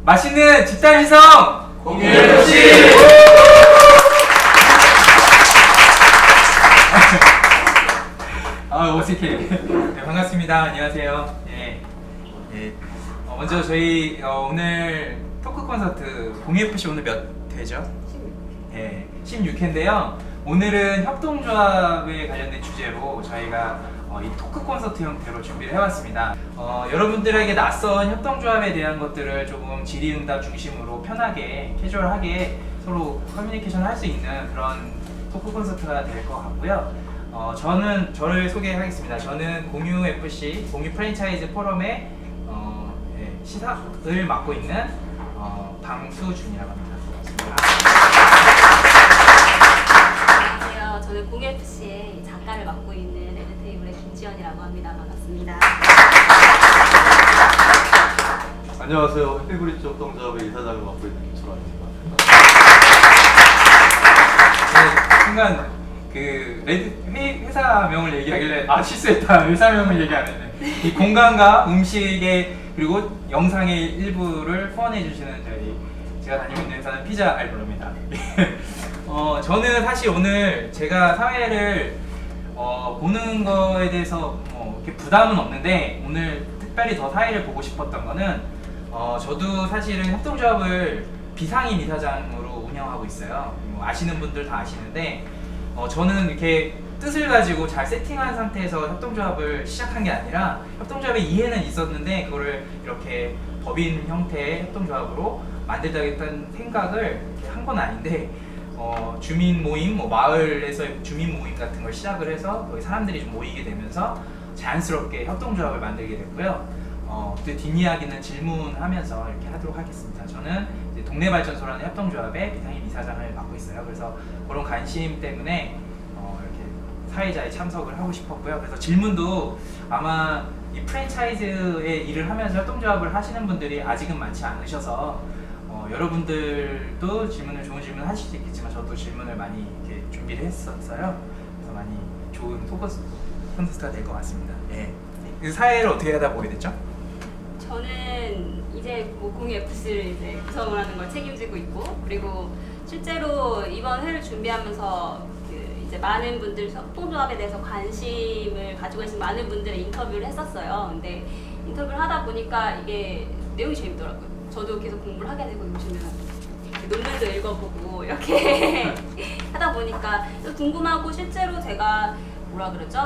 맛있는 집단 시성 공유FC. 어색해. 네, 반갑습니다. 안녕하세요. 예. 먼저 저희 오늘 토크 콘서트 공유FC 오늘 몇 회죠? 16회인데요. 오늘은 협동조합에 관련된 주제로 저희가 이 토크 콘서트 형태로 준비를 해왔습니다. 여러분들에게 낯선 협동조합에 대한 것들을 조금 질의응답 중심으로 편하게 캐주얼하게 서로 커뮤니케이션을 할 수 있는 그런 토크 콘서트가 될 것 같고요. 저를 소개하겠습니다. 저는 공유FC 공유 프랜차이즈 포럼의 시사를 맡고 있는 방수준이라고 합니다. 안녕하세요. 저는 공유FC의 작가를 맡고 있는 레드테이블의 김지연이라고 합니다. 반갑습니다. 안녕하세요. 해피브릿지 협동조합의 이사장을 맡고 있는 김철환입니다. 순간 그 회사명을 얘기하길래 실수했다. 회사명을 얘기 안 했네. 이 공간과 음식의 그리고 영상의 일부를 후원해 주시는 제가 다니고 있는 회사는 피자 알브로입니다. 저는 사실 오늘 제가 사회를 보는 거에 대해서 이렇게 부담은 없는데 오늘 특별히 더 사회를 보고 싶었던 거는 저도 사실은 협동조합을 비상임 이사장으로 운영하고 있어요. 아시는 분들 다 아시는데 저는 이렇게 뜻을 가지고 잘 세팅한 상태에서 협동조합을 시작한 게 아니라 협동조합의 이해는 있었는데 그거를 이렇게 법인 형태의 협동조합으로 만들다겠다는 생각을 한 건 아닌데 주민 모임, 마을에서 주민 모임 같은 걸 시작을 해서 거기 사람들이 좀 모이게 되면서 자연스럽게 협동조합을 만들게 됐고요. 그 뒷이야기는 질문하면서 이렇게 하도록 하겠습니다. 저는 이제 동네발전소라는 협동조합의 비상임 이사장을 맡고 있어요. 그래서 그런 관심 때문에 이렇게 사회자에 참석을 하고 싶었고요. 그래서 질문도 아마 이 프랜차이즈의 일을 하면서 협동조합을 하시는 분들이 아직은 많지 않으셔서 여러분들도 좋은 질문 하실 수 있겠지만 저도 질문을 많이 이렇게 준비를 했었어요. 그래서 많이 좋은 토크 콘서트가 될 것 같습니다. 그 사회를 어떻게 하다 보게 됐죠? 저는 이제 공유FC를 이제 구성을 하는 걸 책임지고 있고 그리고 실제로 이번 회를 준비하면서 이제 많은 분들 협동조합에 대해서 관심을 가지고 계신 많은 분들의 인터뷰를 했었어요. 근데 인터뷰를 하다 보니까 이게 내용이 재밌더라고요. 저도 계속 공부를 하게 되고 요즘은 논문도 읽어보고 이렇게 하다 보니까 궁금하고 실제로 제가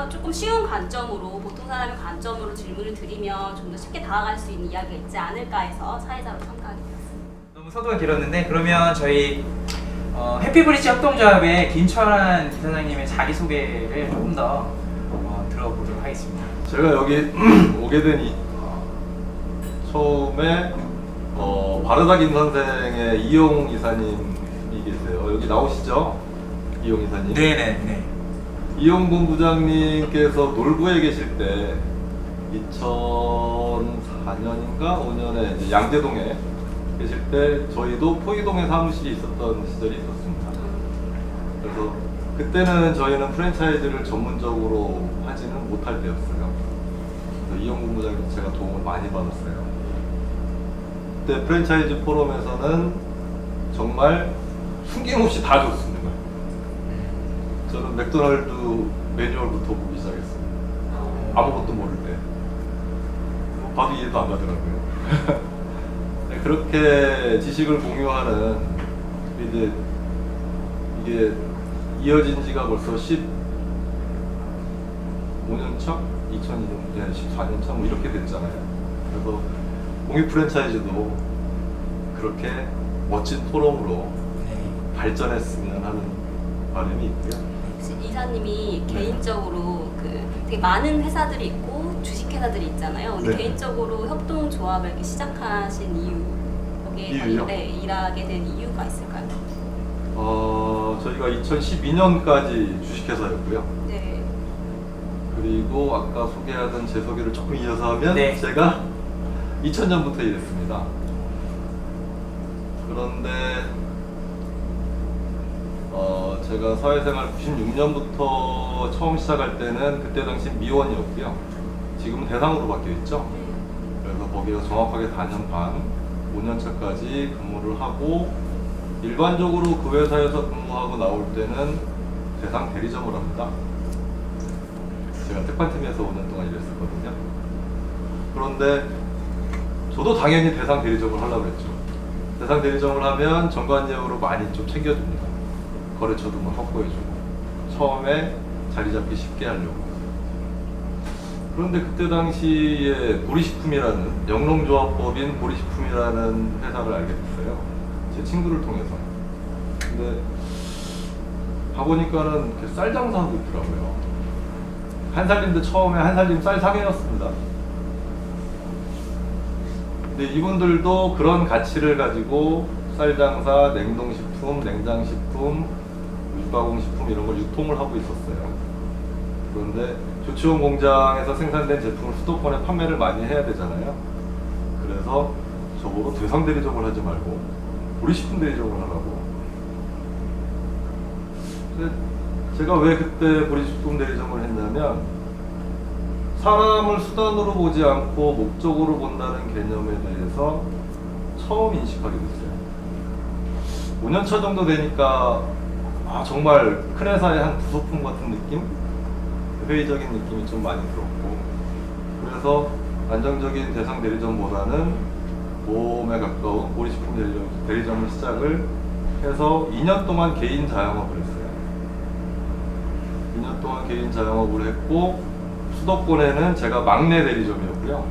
조금 쉬운 관점으로 보통 사람의 관점으로 질문을 드리면 좀 더 쉽게 다가갈 수 있는 이야기가 있지 않을까 해서 사회자로 참가하게 되었습니다. 너무 서두가 길었는데 그러면 저희 해피브릿지 협동조합의 김철환 이사장님의 자기소개를 조금 더 들어보도록 하겠습니다. 제가 여기 오게 된 처음에 바르다 김 선생의 이용 이사님이 계세요. 여기 나오시죠? 이용 이사님. 네네네. 이용 본부장님께서 놀부에 계실 때 2004년인가 5년에 이제 양재동에 계실 때 저희도 포이동에 사무실이 있었던 시절이 있었습니다. 그래서 그때는 저희는 프랜차이즈를 전문적으로 하지는 못할 때였어요. 그래서 이용 본부장님 제가 도움을 많이 받았어요. 그때 프랜차이즈 포럼에서는 정말 숨김없이 다 줬습니다. 저는 맥도날드 매뉴얼부터 보기 시작했어요. 아무것도 모를 때. 봐도 이해도 안 가더라고요. 네, 그렇게 지식을 공유하는 이제 이게 이어진 지가 벌써 15년 차? 2002년, 14년 차 뭐 이렇게 됐잖아요. 그래서 공유 프랜차이즈도 그렇게 멋진 포럼으로 발전했으면 하는 바람이 있고요. 이사님이 개인적으로 되게 많은 회사들이 있고 주식회사들이 있잖아요. 근데 네. 개인적으로 협동조합을 이렇게 시작하신 이유, 거기에 일하게 된 이유가 있을까요? 저희가 2012년까지 주식회사였고요. 네. 그리고 아까 소개하던 제 소개를 조금 이어서 하면 네. 제가 2000년부터 일했습니다. 그런데 제가 사회생활 96년부터 처음 시작할 때는 그때 당시 미원이었고요. 지금은 대상으로 바뀌어 있죠. 그래서 거기가 정확하게 4년 반, 5년차까지 근무를 하고 일반적으로 그 회사에서 근무하고 나올 때는 대상 대리점을 합니다. 제가 특판팀에서 5년 동안 일했었거든요. 그런데 저도 당연히 대상 대리점을 하려고 했죠. 대상 대리점을 하면 정관예우로 많이 좀 챙겨줍니다. 거래처도 뭐 확보해주고 처음에 자리 잡기 쉽게 하려고. 그런데 그때 당시에 보리식품이라는 영농조합법인 보리식품이라는 회사를 알게 됐어요. 제 친구를 통해서. 근데 가보니까는 이렇게 쌀 장사하고 있더라고요. 한살림도 처음에 한살림 쌀 상해였습니다. 근데 이분들도 그런 가치를 가지고 쌀 장사, 냉동식품, 냉장식품, 육가공식품 이런 걸 유통을 하고 있었어요. 그런데 조치원 공장에서 생산된 제품을 수도권에 판매를 많이 해야 되잖아요. 그래서 저보고 대상 대리점을 하지 말고 보리식품 대리점을 하라고. 근데 제가 왜 그때 보리식품 대리점을 했냐면 사람을 수단으로 보지 않고 목적으로 본다는 개념에 대해서 처음 인식하게 됐어요. 5년차 정도 되니까 정말 큰 회사의 한 부속품 같은 느낌? 회의적인 느낌이 좀 많이 들었고, 그래서 안정적인 대상 대리점보다는 모험에 가까운 보리식품 대리점을 시작을 해서 2년 동안 개인 자영업을 했어요. 2년 동안 개인 자영업을 했고 수도권에는 제가 막내 대리점이었고요.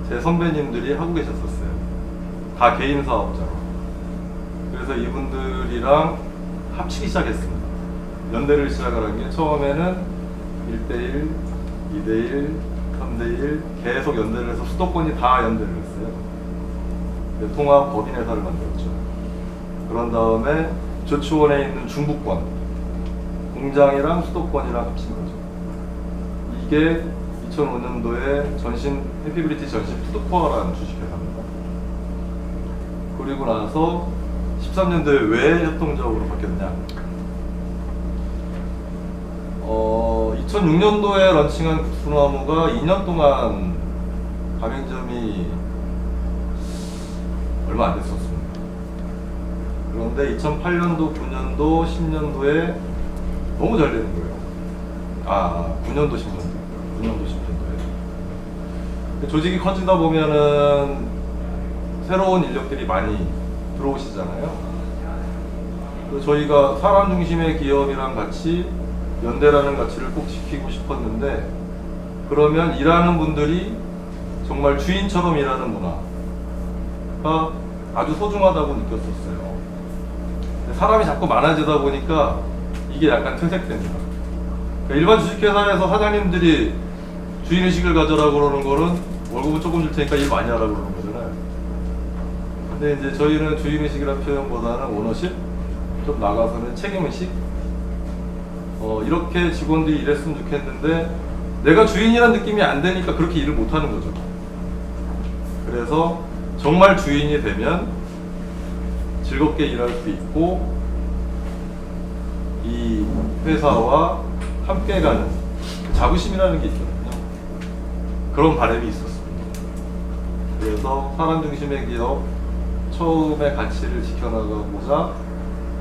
제 선배님들이 하고 계셨었어요. 다 개인 사업자로. 그래서 이분들이랑 합치기 시작했습니다. 연대를 시작을 한 게 처음에는 1대1, 2대1, 3대1 계속 연대를 해서 수도권이 다 연대를 했어요. 통합 법인회사를 만들었죠. 그런 다음에 조치원에 있는 중부권 공장이랑 수도권이랑 합친 거죠. 이게 2005년도에 전신 해피브리티 전신 푸드코어라는 주식회사입니다. 그리고 나서 13년도에 왜 협동조합으로 바뀌었냐? 2006년도에 런칭한 국수나무가 2년 동안 가맹점이 얼마 안 됐었습니다. 그런데 2008년도, 9년도, 10년도에 너무 잘 되는 거예요. 9년도, 10년도에. 조직이 커지다 보면은 새로운 인력들이 많이 들어오시잖아요. 그래서 저희가 사람 중심의 기업이랑 같이 연대라는 가치를 꼭 지키고 싶었는데, 그러면 일하는 분들이 정말 주인처럼 일하는 문화가 아주 소중하다고 느꼈었어요. 사람이 자꾸 많아지다 보니까 이게 약간 퇴색됩니다. 그러니까 일반 주식회사에서 사장님들이 주인의식을 가져라 그러는 거는 월급은 조금 줄 테니까 일 많이 하라 그러는 거잖아요. 근데 이제 저희는 주인의식이라는 표현보다는 오너십, 좀 나가서는 책임의식, 이렇게 직원들이 일했으면 좋겠는데 내가 주인이란 느낌이 안 되니까 그렇게 일을 못 하는 거죠. 그래서 정말 주인이 되면 즐겁게 일할 수 있고 이 회사와 함께 가는 자부심이라는 게 있거든요. 그런 바람이 있었습니다. 그래서 사람 중심의 기업 처음에 가치를 지켜나가고자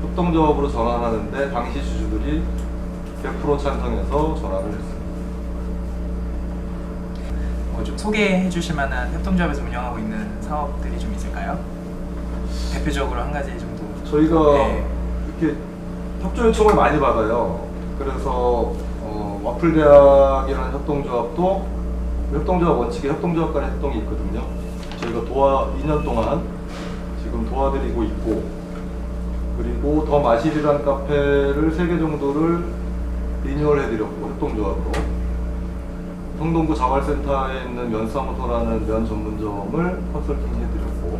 협동조합으로 전환하는데 당시 주주들이 100% 찬성해서 전환을 했습니다. 좀 소개해 주실 만한 협동조합에서 운영하고 있는 사업들이 좀 있을까요? 대표적으로 한 가지 정도. 저희가 이렇게 협조 요청을 많이 받아요. 그래서 와플대학이라는 협동조합도 협동조합 원칙에 협동조합 간의 협동이 있거든요. 저희가 2년 동안 지금 도와드리고 있고, 그리고 더 마실이라는 카페를 3개 정도를 리뉴얼 해드렸고 협동조합으로, 성동구 자활센터에 있는 면사무소라는 면 전문점을 컨설팅 해드렸고,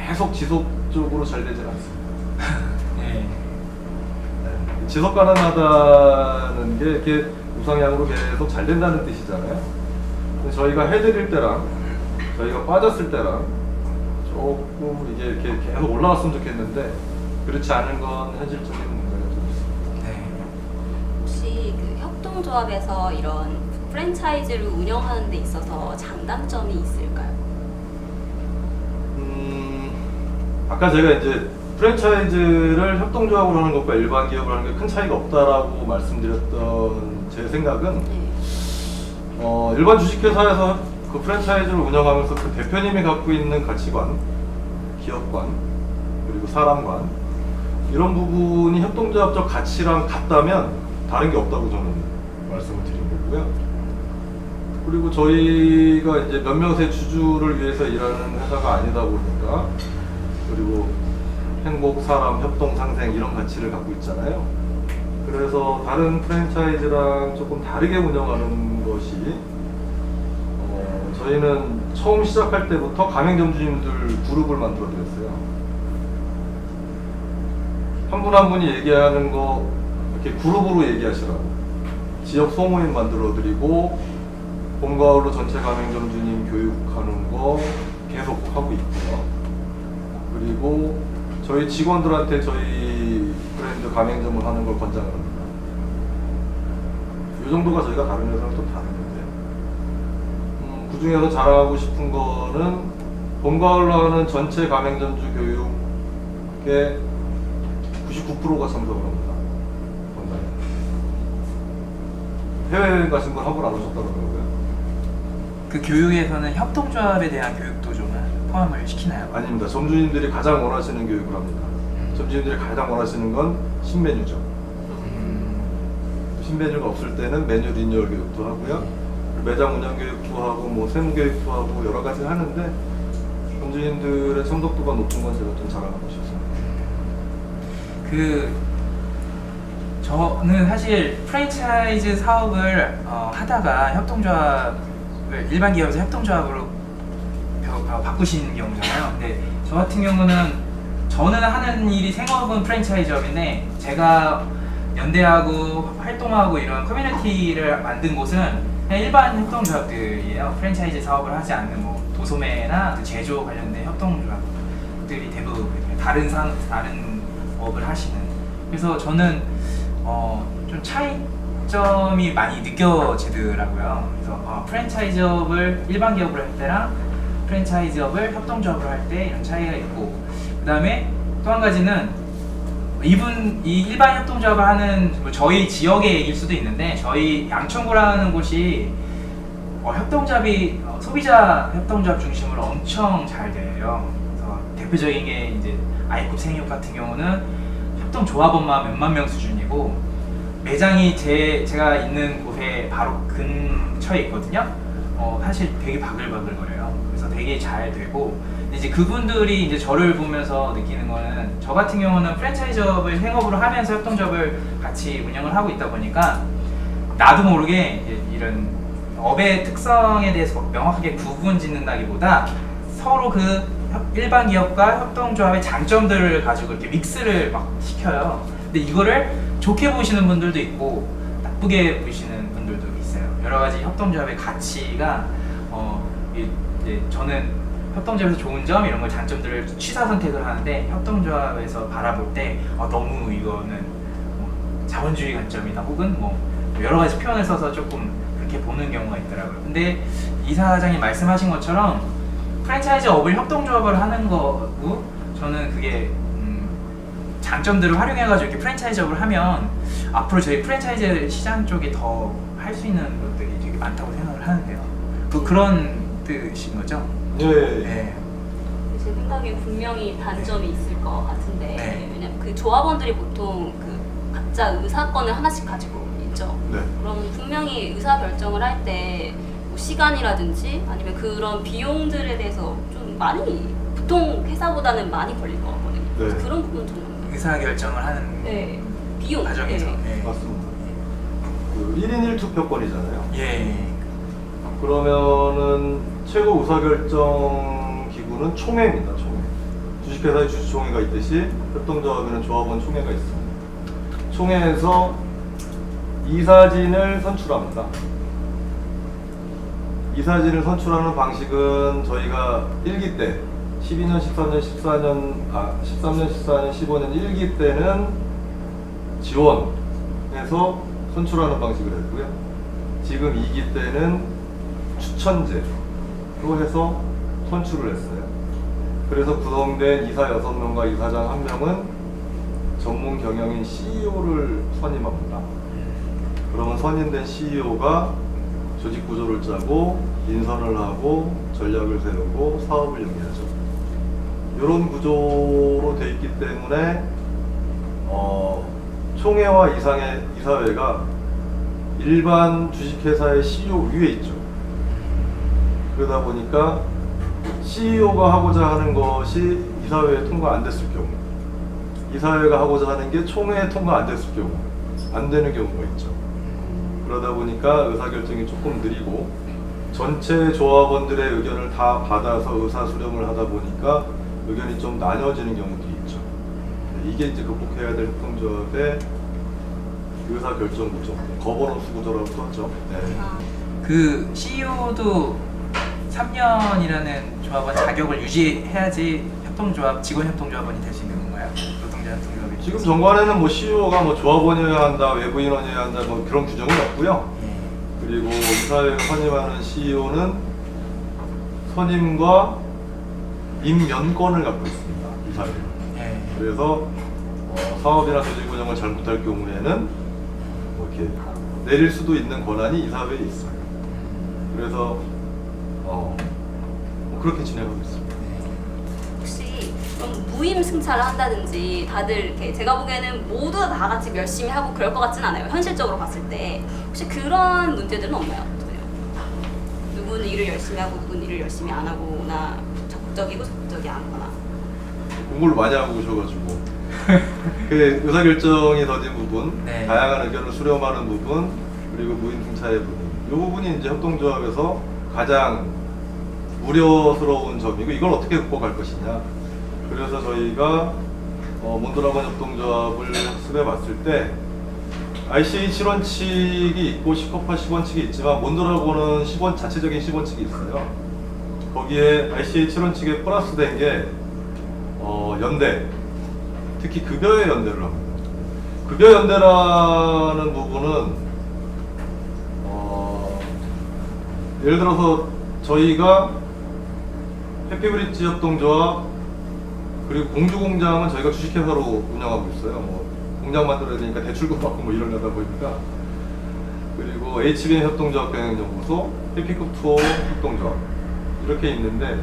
계속 지속적으로 잘 되진 않습니다. 네. 지속 가능하다는 게 이렇게 우상향으로 계속 잘 된다는 뜻이잖아요. 근데 저희가 해드릴 때랑 저희가 빠졌을 때랑 조금 이게 이렇게 계속 올라갔으면 좋겠는데 그렇지 않은 건 현실적인 문제가 좀 있습니다. 네. 혹시 그 협동조합에서 이런 프랜차이즈를 운영하는 데 있어서 장단점이 있을까요? 아까 제가 이제 프랜차이즈를 협동조합으로 하는 것과 일반 기업을 하는 게 큰 차이가 없다라고 말씀드렸던 제 생각은 네. 일반 주식회사에서 그 프랜차이즈를 운영하면서 그 대표님이 갖고 있는 가치관, 기업관, 그리고 사람관 이런 부분이 협동조합적 가치랑 같다면 다른 게 없다고 저는 말씀을 드린 거고요. 그리고 저희가 이제 몇몇의 주주를 위해서 일하는 회사가 아니다 보니까 그리고 행복, 사람, 협동, 상생 이런 가치를 갖고 있잖아요. 그래서 다른 프랜차이즈랑 조금 다르게 운영하는 것이 저희는 처음 시작할 때부터 가맹점주님들 그룹을 만들어 드렸어요. 한 분 한 분이 얘기하는 거 이렇게 그룹으로 얘기하시라고 지역 소모임 만들어 드리고 봄, 가을로 전체 가맹점주님 교육하는 거 계속 하고 있고요. 그리고 저희 직원들한테 저희 브랜드 가맹점을 하는 걸 권장을 합니다. 이 정도가 저희가 다른 회사랑 좀 다른데 그 중에서 자랑하고 싶은 거는 봄, 가을로 하는 전체 가맹점주 교육에 99%가 참석을 합니다. 해외 가신 분 한 분 안 오셨더라고요. 그 교육에서는 협동조합에 대한 교육도 좀 포함을 시키나요? 아닙니다. 점주님들이 가장 원하시는 교육을 합니다. 점주님들이 가장 원하시는 건 신메뉴죠. 신메뉴가 없을 때는 메뉴 리뉴얼 교육도 하고요. 매장 운영 교육도 하고 뭐 세무 교육도 하고 여러 가지 하는데 점주님들의 참석도가 높은 건 제가 좀 자랑하고 싶습니다. 저는 사실 프랜차이즈 사업을 하다가 협동조합을 일반 기업에서 협동조합으로 바꾸신 경우잖아요. 근데 저 같은 경우는 저는 하는 일이 생업은 프랜차이즈업인데 제가 연대하고 활동하고 이런 커뮤니티를 만든 곳은 그냥 일반 협동조합들이에요. 프랜차이즈 사업을 하지 않는 뭐 도소매나 제조 관련된 협동조합들이 대부분 다른 업을 하시는. 그래서 저는 좀 차이점이 많이 느껴지더라고요. 그래서 프랜차이즈업을 일반 기업으로 할 때랑 프랜차이즈업을 협동조합으로 할 때 이런 차이가 있고, 그 다음에 또 한 가지는 이 일반 협동조합을 하는 저희 지역의 얘기일 수도 있는데 저희 양천구라는 곳이 협동조합이 소비자 협동조합 중심으로 엄청 잘 돼요. 그래서 대표적인 게 이제 아이컵 생육 같은 경우는 협동조합원만 몇만 명 수준이고 매장이 제가 있는 곳에 바로 근처에 있거든요. 사실 되게 바글바글거려요. 그래서 되게 잘 되고, 이제 그분들이 이제 저를 보면서 느끼는 거는 저 같은 경우는 프랜차이즈업을 생업으로 하면서 협동조합을 같이 운영을 하고 있다 보니까 나도 모르게 이런 업의 특성에 대해서 명확하게 구분 짓는다기보다 서로 그 일반 기업과 협동조합의 장점들을 가지고 이렇게 믹스를 막 시켜요. 근데 이거를 좋게 보시는 분들도 있고 나쁘게 보시는 분들도 있어요. 여러 가지 협동조합의 가치가 이제 저는 협동조합에서 좋은 점 이런 걸 장점들을 취사 선택을 하는데 협동조합에서 바라볼 때 너무 이거는 자본주의 관점이다 혹은 뭐 여러 가지 표현을 써서 조금 그렇게 보는 경우가 있더라고요. 근데 이사장이 말씀하신 것처럼 프랜차이즈 업을 협동조합을 하는 거고 저는 그게 장점들을 활용해가지고 이렇게 프랜차이즈 업을 하면 앞으로 저희 프랜차이즈 시장 쪽에 더 할 수 있는 것들이 되게 많다고 생각을 하는데요. 그런 뜻인 거죠? 예. 네. 제 생각에 분명히 단점이 있을 것 같은데 네. 왜냐면 그 조합원들이 보통 그 각자 의사권을 하나씩 가지고 있죠. 네. 그럼 분명히 의사 결정을 할 때 뭐 시간이라든지 아니면 그런 비용들에 대해서 좀 많이 보통 회사보다는 많이 걸릴 것 같거든요. 그래서 네. 그런 부분 좀 의사 결정을 하는 네. 비용 과정에서. 네. 네. 맞습니다. 그 1인 1투표권이잖아요. 예. 그러면은 최고 의사결정 기구는 총회입니다. 총회. 주식회사의 주주총회가 있듯이 협동조합에는 조합원 총회가 있습니다. 총회에서 이사진을 선출합니다. 이사진을 선출하는 방식은 저희가 1기 때 12년, 13년, 14년, 15년 1기 때는 지원해서 선출하는 방식을 했고요. 지금 2기 때는 추천제로 해서 선출을 했어요. 그래서 구성된 이사 6명과 이사장 1명은 전문 경영인 CEO를 선임합니다. 그러면 선임된 CEO가 조직 구조를 짜고 인선을 하고 전략을 세우고 사업을 영위하죠. 이런 구조로 돼 있기 때문에 총회와 이사회가 일반 주식회사의 CEO 위에 있죠. 그러다 보니까 CEO가 하고자 하는 것이 이사회에 통과 안 됐을 경우, 이사회가 하고자 하는 게 총회에 통과 안 됐을 경우 안 되는 경우가 있죠. 그러다 보니까 의사결정이 조금 느리고 전체 조합원들의 의견을 다 받아서 의사 수렴을 하다 보니까 의견이 좀 나뉘어지는 경우도 있죠. 이게 이제 극복해야 될 협동조합의 의사결정 구조, 거버넌스 구조라고도 하죠. 네. 그 CEO도 3년이라는 조합원 자격을 유지해야지 협동조합, 직원 협동조합원이 될 수 있는 건가요? 노동자 협동조합이 지금 정관에는 뭐 CEO가 뭐 조합원이어야 한다, 외부 인원이어야 한다, 뭐 그런 규정은 없고요. 그리고 이사회가 선임하는 CEO는 선임과 임면권을 갖고 있습니다. 이사회가. 그래서 사업이나 조직 운영을 잘못할 경우에는 뭐 이렇게 내릴 수도 있는 권한이 이사회에 있어요. 그래서 뭐 그렇게 진행하고 있습니다. 혹시 좀 무임 승차를 한다든지 다들 이렇게 제가 보기에는 모두 다 같이 열심히 하고 그럴 것 같진 않아요. 현실적으로 봤을 때 혹시 그런 문제들은 없나요? 어떠세요? 누구는 일을 열심히 하고 누구는 일을 열심히 안 하거나 적극적이고 적극적이 않거나. 공부를 많이 하고 오셔가지고 그 의사결정이 더딘 부분, 네. 다양한 의견을 수렴하는 부분, 그리고 무임승차의 부분, 이 부분이 이제 협동조합에서 가장 우려스러운 점이고 이걸 어떻게 극복할 것이냐. 그래서 저희가 몬드라곤 협동조합을 학습해 봤을 때 ICA 7원칙이 있고 시커파 10원칙이 있지만 몬드라곤은 자체적인 10원칙이 있어요. 거기에 ICA 7원칙에 플러스된 게 연대, 특히 급여의 연대를 합니다. 급여 연대라는 부분은 예를 들어서 저희가 해피브릿지 협동조합 그리고 공주공장은 저희가 주식회사로 운영하고 있어요. 뭐 공장 만들어야 되니까 대출금 받고 뭐 이러려다 보니까. 그리고 HBM 협동조합 경영연구소, 해피급 투어 협동조합 이렇게 있는데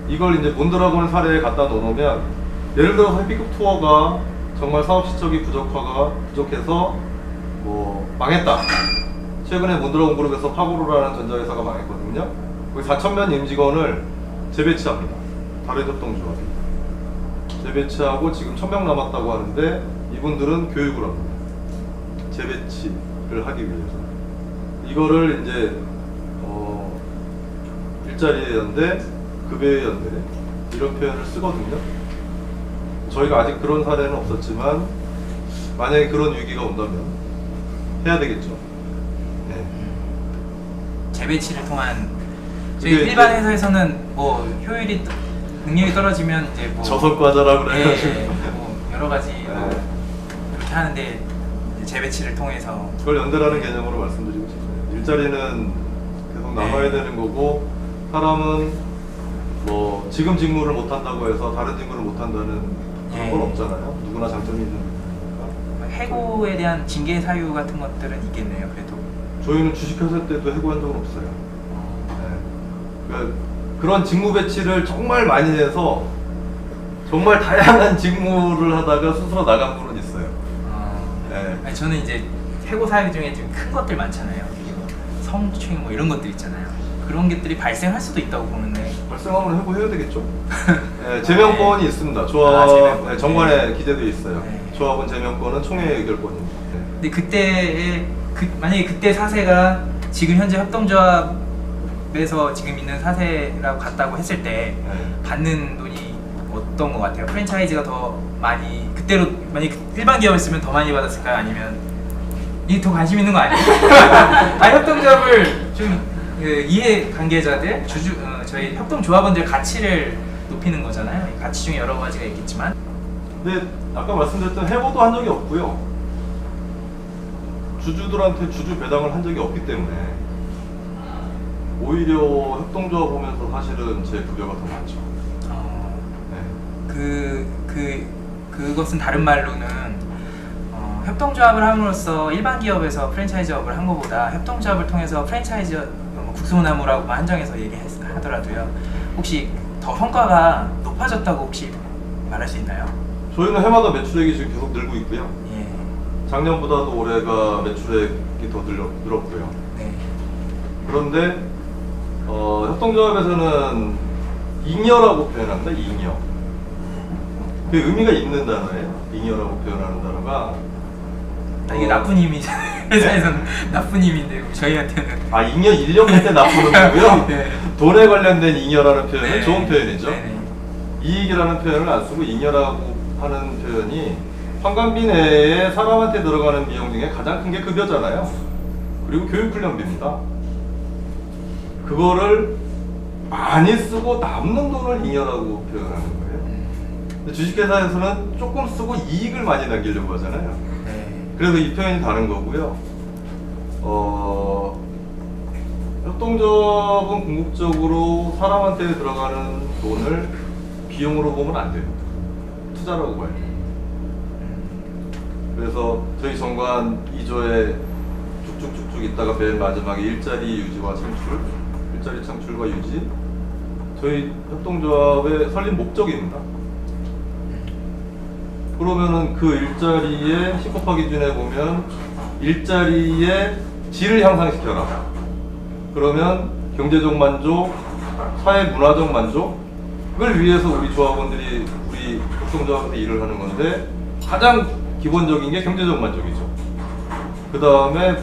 이걸 이제 몬드라곤 사례에 갖다 놓으면 예를 들어서 해피급 투어가 정말 사업 실적이 부족해서 뭐 망했다. 최근에 몬드라곤 그룹에서 파고로라는 전자회사가 망했거든요. 거기 4,000명 임직원을 재배치합니다. 다른 협동조합이 재배치하고 지금 1,000명 남았다고 하는데 이분들은 교육을 합니다. 재배치를 하기 위해서 이거를 이제 일자리의 연대, 급여의 연대 이런 표현을 쓰거든요. 저희가 아직 그런 사례는 없었지만 만약에 그런 위기가 온다면 해야 되겠죠. 네. 재배치를 통한 저희 이게 일반 회사에서는 뭐 효율이 능력이 떨어지면 이제 뭐 저속과자라고 그래가지고 뭐 여러 가지 뭐 네. 그렇게 하는데 이제 재배치를 통해서 그걸 연대라는 개념으로 말씀드리고 싶어요. 일자리는 계속 남아야 되는 거고 사람은 뭐 지금 직무를 못 한다고 해서 다른 직무를 못 한다는 그런 건 없잖아요. 누구나 장점이 있는 거니까. 해고에 대한 징계 사유 같은 것들은 있겠네요. 그래도 저희는 주식회사 때도 해고한 적은 없어요. 네. 그러니까 그런 직무 배치를 정말 많이 해서 정말 다양한 직무를 하다가 스스로 나간 분은 있어요. 네. 아니, 저는 이제 해고 사유 중에 좀 큰 것들 많잖아요. 뭐 성추행 뭐 이런 것들 있잖아요. 그런 것들이 발생할 수도 있다고 보는데 발생하면 해고해야 되겠죠. 네, 제명권이 있습니다. 조합 제명권. 네, 정관에 기재되어 있어요. 네. 조합은 제명권은 총회의 의결권입니다. 네. 근데 그때의 만약에 그때 사세가 지금 현재 협동조합에서 지금 있는 사세라고 같다고 했을 때 네. 받는 돈이 어떤 것 같아요? 프랜차이즈가 더 많이 그때로 만약 일반 기업이었으면 더 많이 받았을까요? 아니면 이게 더 관심 있는 거 아니에요? 협동조합을 좀 이해 관계자들 저희 협동조합원들 가치를 높이는 거잖아요. 이 가치 중에 여러 가지가 있겠지만 근데 아까 말씀드렸던 해고도 한 적이 없고요. 주주들한테 주주 배당을 한 적이 없기 때문에 오히려 협동조합 보면서 사실은 제 급여가 더 많죠. 네. 그것은 다른 말로는 협동조합을 함으로써 일반 기업에서 프랜차이즈업을 한 것보다 협동조합을 통해서 프랜차이즈 국소나무라고 한정해서 얘기하더라도요. 혹시 더 성과가 높아졌다고 혹시 말할 수 있나요? 저희는 해마다 매출액이 지금 계속 늘고 있고요. 예. 작년보다도 올해가 매출액이 더 늘었고요. 네. 그런데 협동조합에서는 잉여라고 표현합니다. 잉여. 그 의미가 있는 단어예요. 잉여라고 표현하는 단어가 이게 나쁜 이미잖아요. 회사에서는 나쁜 이미인데 저희한테는 잉여 1년 때 나쁘는 거고요. 네. 돈에 관련된 잉여라는 표현은 네. 좋은 표현이죠. 네네. 이익이라는 표현을 안 쓰고 잉여라고 하는 표현이 환관비 내에 사람한테 들어가는 비용 중에 가장 큰 게 급여잖아요. 그리고 교육훈련비입니다. 그거를 많이 쓰고 남는 돈을 잉여라고 표현하는 거예요. 근데 주식회사에서는 조금 쓰고 이익을 많이 남기려고 하잖아요. 네. 그래서 이 표현이 다른 거고요. 협동조합은 궁극적으로 사람한테 들어가는 돈을 비용으로 보면 안 돼요. 투자라고 봐야 돼요. 그래서 저희 정관 2조에 쭉쭉쭉쭉 있다가 맨 마지막에 일자리 유지와 창출, 일자리 창출과 유지, 저희 협동조합의 설립 목적입니다. 그러면은 그 일자리의 10곱하기 기준에 보면 일자리의 질을 향상시켜라. 그러면 경제적 만족, 사회 문화적 만족을 위해서 우리 조합원들이 우리 협동조합에서 일을 하는 건데 가장 기본적인 게 경제적 만족이죠. 그 다음에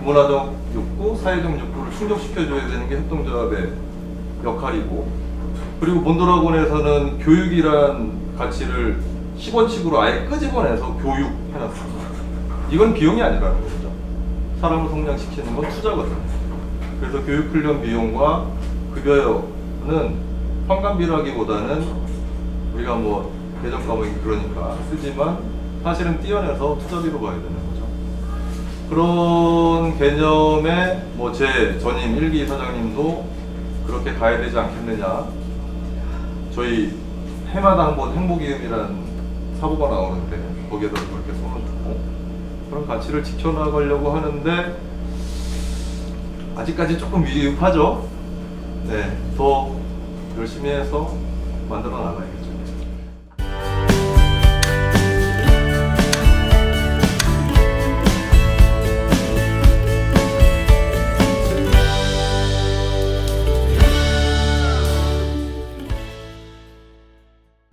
문화적 욕구, 사회적 욕구를 충족시켜줘야 되는 게 협동조합의 역할이고, 그리고 몬드라곤에서는 교육이란 가치를 10원칙으로 아예 끄집어내서 교육 해놨습니다. 이건 비용이 아니라는 거죠. 사람을 성장시키는 건 투자거든요. 그래서 교육훈련 비용과 급여는 환관비라기보다는 우리가 뭐 대전 과목이 그러니까 쓰지만 사실은 떼어내서 투자비로 봐야 되는 거죠. 그런 개념에 뭐 제 전임 1기 사장님도 그렇게 가야 되지 않겠느냐. 저희 해마다 한번 행복이음이라는 사고가 나오는데 거기에다 그렇게 손을 주고 그런 가치를 지켜나가려고 하는데 아직까지 조금 미흡하죠. 네, 더 열심히 해서 만들어 나가야겠죠.